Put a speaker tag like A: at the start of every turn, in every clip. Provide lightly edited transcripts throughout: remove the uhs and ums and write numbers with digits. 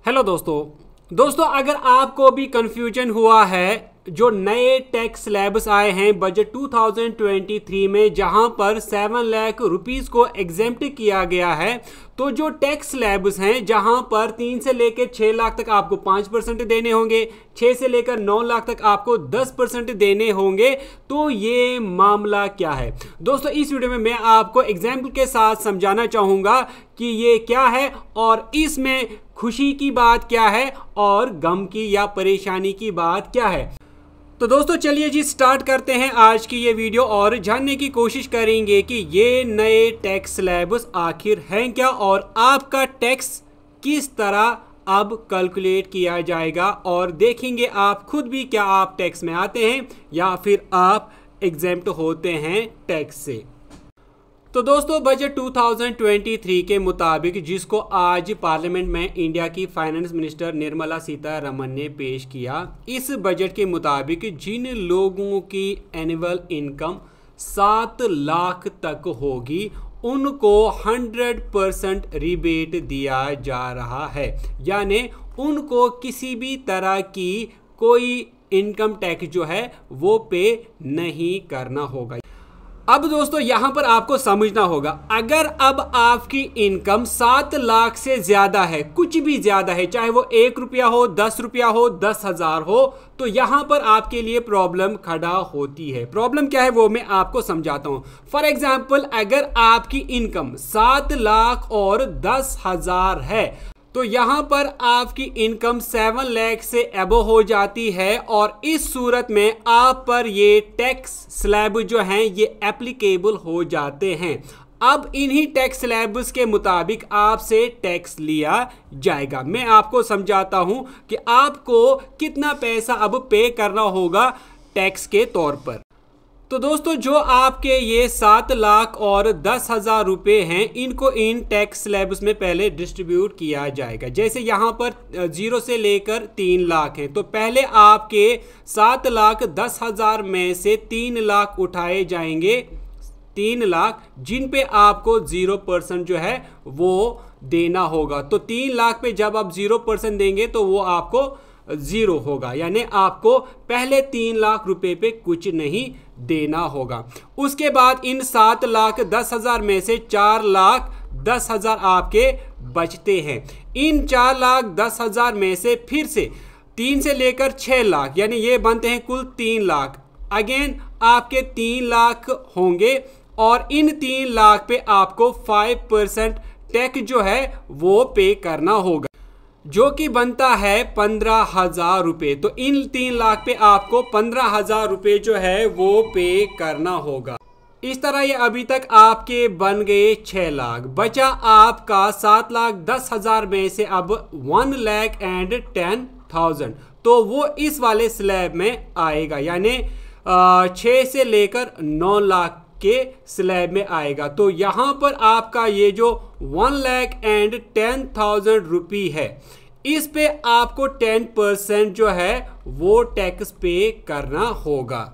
A: Hello दोस्तों अगर आपको भी कंफ्यूजन हुआ है, जो नए टैक्स स्लैब्स आए हैं बजट 2023 में, जहां पर 7 लाख रुपीस को एग्जेम्प्ट किया गया है, तो जो टैक्स स्लैब्स हैं जहां पर 3 से लेकर 6 लाख तक आपको 5% देने होंगे, 6 से लेकर 9 लाख तक आपको 10% देने होंगे, तो ये मामला क्या है दोस्तों। इस वीडियो में मैं आपको एग्जाम्पल के साथ समझाना चाहूंगा कि ये क्या है और इसमें खुशी की बात क्या है और गम की या परेशानी की बात क्या है। तो दोस्तों चलिए जी स्टार्ट करते हैं आज की ये वीडियो और जानने की कोशिश करेंगे कि ये नए टैक्स स्लैब्स आखिर हैं क्या और आपका टैक्स किस तरह अब कैलकुलेट किया जाएगा, और देखेंगे आप खुद भी क्या आप टैक्स में आते हैं या फिर आप एग्जेम्प्ट होते हैं टैक्स से। तो दोस्तों बजट 2023 के मुताबिक, जिसको आज पार्लियामेंट में इंडिया की फाइनेंस मिनिस्टर निर्मला सीतारमण ने पेश किया, इस बजट के मुताबिक जिन लोगों की एनुअल इनकम 7 लाख तक होगी उनको 100% रिबेट दिया जा रहा है, यानी उनको किसी भी तरह की कोई इनकम टैक्स जो है वो पे नहीं करना होगा। अब दोस्तों यहां पर आपको समझना होगा, अगर अब आपकी इनकम 7 लाख से ज्यादा है, कुछ भी ज्यादा है, चाहे वो 1 रुपया हो, 10 रुपया हो, 10,000 हो, तो यहां पर आपके लिए प्रॉब्लम खड़ा होती है। प्रॉब्लम क्या है वो मैं आपको समझाता हूं। फॉर एग्जाम्पल, अगर आपकी इनकम 7 लाख और 10,000 है, तो यहां पर आपकी इनकम 7 लाख से अबव हो जाती है और इस सूरत में आप पर ये टैक्स स्लैब जो हैं ये एप्लीकेबल हो जाते हैं। अब इन्हीं टैक्स स्लैब्स के मुताबिक आपसे टैक्स लिया जाएगा। मैं आपको समझाता हूं कि आपको कितना पैसा अब पे करना होगा टैक्स के तौर पर। तो दोस्तों जो आपके ये 7 लाख और 10,000 रुपये हैं, इनको इन टैक्स स्लैब्स में पहले डिस्ट्रीब्यूट किया जाएगा। जैसे यहाँ पर 0 से लेकर 3 लाख हैं, तो पहले आपके 7 लाख 10,000 में से 3 लाख उठाए जाएंगे, 3 लाख जिन पे आपको 0% जो है वो देना होगा। तो 3 लाख पे जब आप 0% देंगे तो वो आपको 0 होगा, यानी आपको पहले 3 लाख रुपए पे कुछ नहीं देना होगा। उसके बाद इन 7 लाख 10,000 में से 4 लाख 10,000 आपके बचते हैं। इन 4 लाख 10,000 में से फिर से 3 से लेकर 6 लाख, यानी ये बनते हैं कुल 3 लाख। अगेन आपके 3 लाख होंगे और इन 3 लाख पे आपको 5% टैक्स जो है वो पे करना होगा, जो कि बनता है 15,000 रुपये। तो इन 3 लाख पे आपको 15,000 रुपये जो है वो पे करना होगा। इस तरह ये अभी तक आपके बन गए 6 लाख, बचा आपका 7 लाख 10,000 में से अब 1,10,000, तो वो इस वाले स्लैब में आएगा, यानी 6 से लेकर 9 लाख के स्लैब में आएगा। तो यहां पर आपका ये जो 1,10,000 रुपये है, इस पे आपको 10% जो है वो टैक्स पे करना होगा।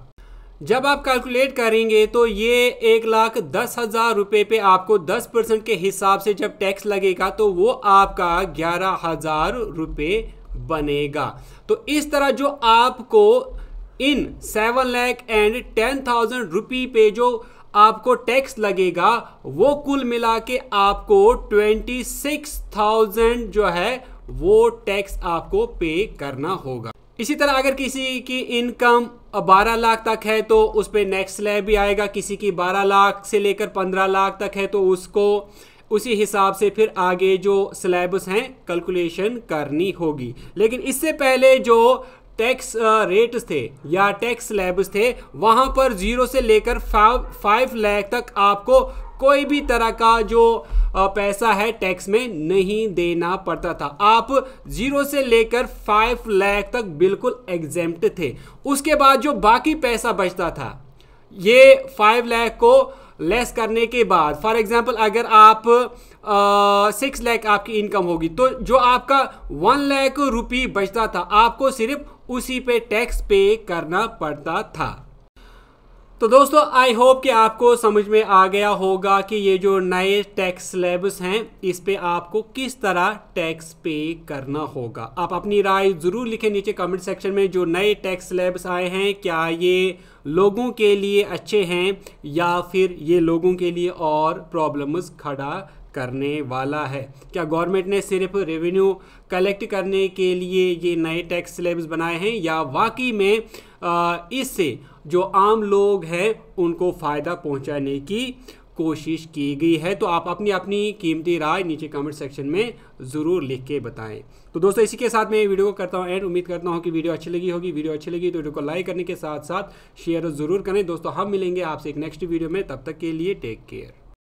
A: जब आप कैलकुलेट करेंगे तो ये 1,10,000 रुपये पे आपको 10% के हिसाब से जब टैक्स लगेगा तो वो आपका 11,000 रुपये बनेगा। तो इस तरह जो आपको इन 7,10,000 रुपये पे जो आपको टैक्स लगेगा वो कुल मिला के आपको 26,000 जो है वो टैक्स आपको पे करना होगा। इसी तरह अगर किसी की इनकम 12 लाख तक है तो उस पे नेक्स्ट स्लैब भी आएगा, किसी की 12 लाख से लेकर 15 लाख तक है तो उसको उसी हिसाब से फिर आगे जो स्लैब्स हैं कैलकुलेशन करनी होगी। लेकिन इससे पहले जो टैक्स रेट्स थे या टैक्स स्लैब्स थे, वहां पर 0 से लेकर 5 लाख तक आपको कोई भी तरह का जो पैसा है टैक्स में नहीं देना पड़ता था। आप 0 से लेकर 5 लाख तक बिल्कुल एग्जेम्प्ट थे। उसके बाद जो बाकी पैसा बचता था, ये 5 लाख को लेस करने के बाद, फॉर एग्जांपल अगर आप 6 लाख आपकी इनकम होगी तो जो आपका 1 लाख रुपये बचता था आपको सिर्फ उसी पे टैक्स पे करना पड़ता था। तो दोस्तों आई होप कि आपको समझ में आ गया होगा कि ये जो नए टैक्स स्लैब्स हैं इस पे आपको किस तरह टैक्स पे करना होगा। आप अपनी राय ज़रूर लिखें नीचे कमेंट सेक्शन में। जो नए टैक्स स्लैब्स आए हैं क्या ये लोगों के लिए अच्छे हैं या फिर ये लोगों के लिए और प्रॉब्लम्स खड़ा करने वाला है। क्या गवर्नमेंट ने सिर्फ रेवेन्यू कलेक्ट करने के लिए ये नए टैक्स स्लैब्स बनाए हैं या वाकई में इससे जो आम लोग हैं उनको फ़ायदा पहुंचाने की कोशिश की गई है। तो आप अपनी अपनी कीमती राय नीचे कमेंट सेक्शन में ज़रूर लिख के बताएं। तो दोस्तों इसी के साथ मैं वीडियो को करता हूं एंड। उम्मीद करता हूं कि वीडियो अच्छी लगी होगी। वीडियो अच्छी लगी तो वीडियो को लाइक करने के साथ साथ शेयर ज़रूर करें। दोस्तों हम मिलेंगे आपसे एक नेक्स्ट वीडियो में, तब तक के लिए टेक केयर।